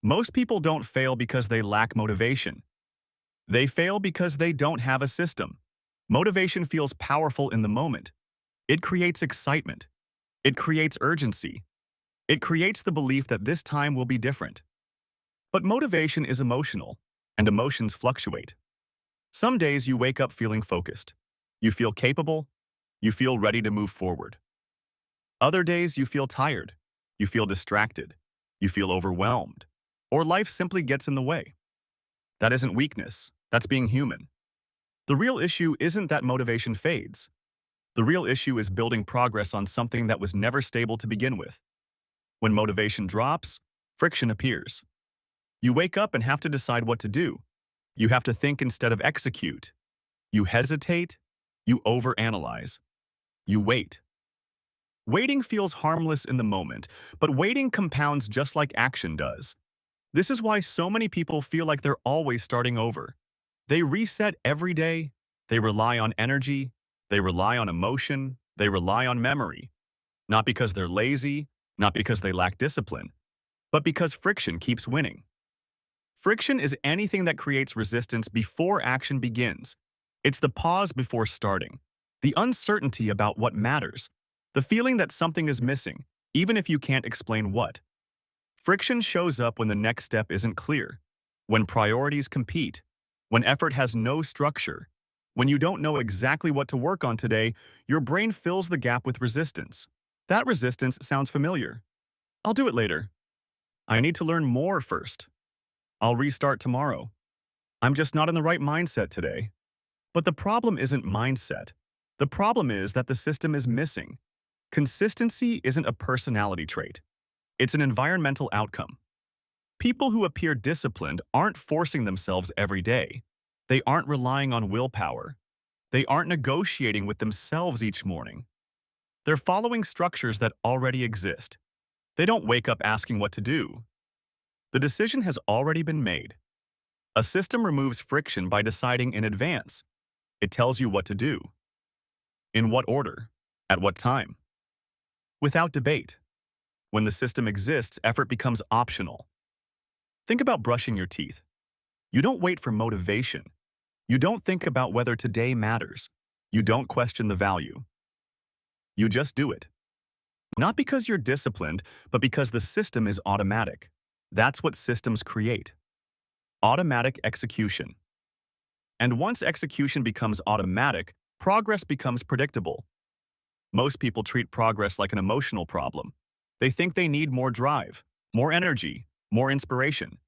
Most people don't fail because they lack motivation. They fail because they don't have a system. Motivation feels powerful in the moment. It creates excitement. It creates urgency. It creates the belief that this time will be different. But motivation is emotional, and emotions fluctuate. Some days you wake up feeling focused. You feel capable. You feel ready to move forward. Other days you feel tired. You feel distracted. You feel overwhelmed. Or life simply gets in the way. That isn't weakness. That's being human. The real issue isn't that motivation fades. The real issue is building progress on something that was never stable to begin with. When motivation drops, friction appears. You wake up and have to decide what to do. You have to think instead of execute. You hesitate. You overanalyze. You wait. Waiting feels harmless in the moment, but waiting compounds just like action does. This is why so many people feel like they're always starting over. They reset every day. They rely on energy. They rely on emotion. They rely on memory. Not because they're lazy, not because they lack discipline, but because friction keeps winning. Friction is anything that creates resistance before action begins. It's the pause before starting, the uncertainty about what matters, the feeling that something is missing, even if you can't explain what. Friction shows up when the next step isn't clear, when priorities compete, when effort has no structure. When you don't know exactly what to work on today, your brain fills the gap with resistance. That resistance sounds familiar. I'll do it later. I need to learn more first. I'll restart tomorrow. I'm just not in the right mindset today. But the problem isn't mindset. The problem is that the system is missing. Consistency isn't a personality trait. It's an environmental outcome. People who appear disciplined aren't forcing themselves every day. They aren't relying on willpower. They aren't negotiating with themselves each morning. They're following structures that already exist. They don't wake up asking what to do. The decision has already been made. A system removes friction by deciding in advance. It tells you what to do. In what order? At what time? Without debate. When the system exists, effort becomes optional. Think about brushing your teeth. You don't wait for motivation. You don't think about whether today matters. You don't question the value. You just do it. Not because you're disciplined, but because the system is automatic. That's what systems create. Automatic execution. And once execution becomes automatic, progress becomes predictable. Most people treat progress like an emotional problem. They think they need more drive, more energy, more inspiration.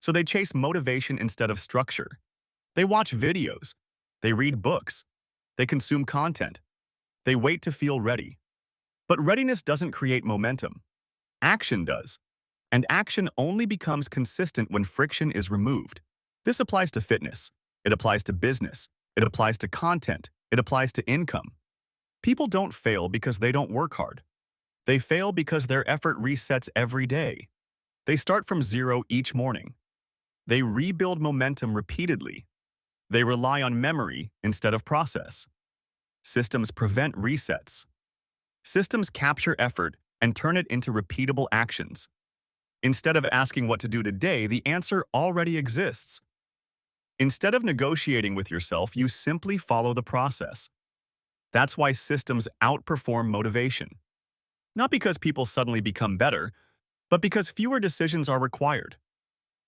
So they chase motivation instead of structure. They watch videos. They read books. They consume content. They wait to feel ready. But readiness doesn't create momentum. Action does. And action only becomes consistent when friction is removed. This applies to fitness. It applies to business. It applies to content. It applies to income. People don't fail because they don't work hard. They fail because their effort resets every day. They start from zero each morning. They rebuild momentum repeatedly. They rely on memory instead of process. Systems prevent resets. Systems capture effort and turn it into repeatable actions. Instead of asking what to do today, the answer already exists. Instead of negotiating with yourself, you simply follow the process. That's why systems outperform motivation. Not because people suddenly become better, but because fewer decisions are required.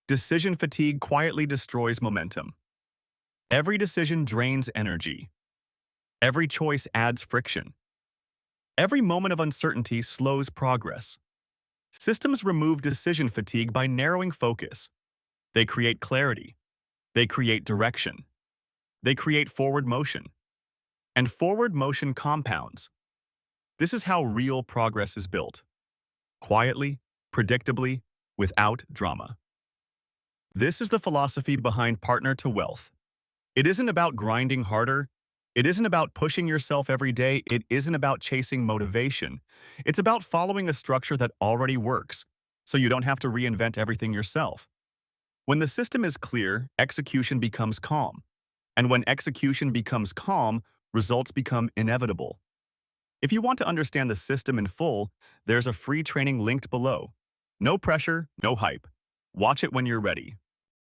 Decision fatigue quietly destroys momentum. Every decision drains energy. Every choice adds friction. Every moment of uncertainty slows progress. Systems remove decision fatigue by narrowing focus. They create clarity. They create direction. They create forward motion. And forward motion compounds. This is how real progress is built. Quietly, predictably, without drama. This is the philosophy behind Partner to Wealth. It isn't about grinding harder. It isn't about pushing yourself every day. It isn't about chasing motivation. It's about following a structure that already works, so you don't have to reinvent everything yourself. When the system is clear, execution becomes calm. And when execution becomes calm, results become inevitable. If you want to understand the system in full, there's a free training linked below. No pressure, no hype. Watch it when you're ready.